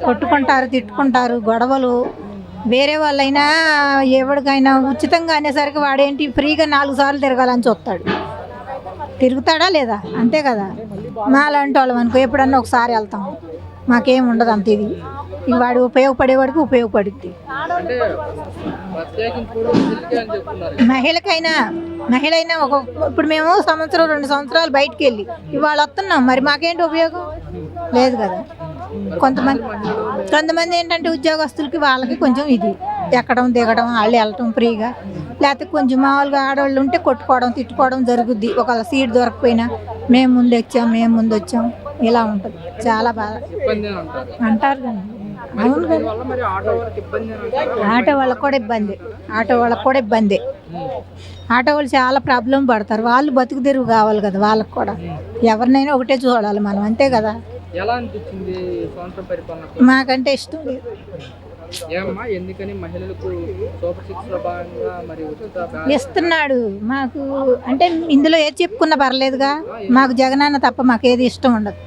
కొట్టుకుంటారు, తిట్టుకుంటారు, గొడవలు. వేరే వాళ్ళైనా ఎవరికైనా ఉచితంగా అనేసరికి వాడేంటి ఫ్రీగా 4 సార్లు తిరగాలని చూస్తాడు. తిరుగుతాడా లేదా? అంతే కదా. మాలాంటి వాళ్ళం అనుకో ఎప్పుడన్నా ఒకసారి వెళ్తాం, మాకేం ఉండదు అంత ఇది. వాడు ఉపయోగపడేవాడికి ఉపయోగపడుద్ది. మహిళ అయినా ఇప్పుడు మేము సంవత్సరం 2 సంవత్సరాలు బయటికి వెళ్ళి ఇవాళ వస్తున్నాం, మరి మాకేంటి ఉపయోగం లేదు కదా. కొంతమంది ఏంటంటే ఉద్యోగస్తులకి వాళ్ళకి కొంచెం ఇది ఎక్కడం దిగడం వాళ్ళు వెళ్ళటం ఫ్రీగా, లేకపోతే కొంచెం మామూలుగా ఆడవాళ్ళు ఉంటే కొట్టుకోవడం తిట్టుకోవడం జరుగుద్ది. ఒకవేళ సీట్ దొరకపోయినా మేము ముందు వచ్చాం ఇలా ఉంటుంది. చాలా బాగా అంటారు కానీ అవును కదా. ఆటో వాళ్ళకు కూడా ఇబ్బంది. ఆటో వాళ్ళు చాలా ప్రాబ్లం పడతారు. వాళ్ళు బతుకు తెరువు కావాలి కదా వాళ్ళకు కూడా. ఎవరినైనా ఒకటే చూడాలి మనం, అంతే కదా. మాకంటే ఇష్టం లేదు. ఇస్తున్నాడు మాకు అంటే ఇందులో ఏది చెప్పుకున్నా పర్లేదుగా. మాకు జగనన్న తప్ప మాకేది ఇష్టం ఉండదు.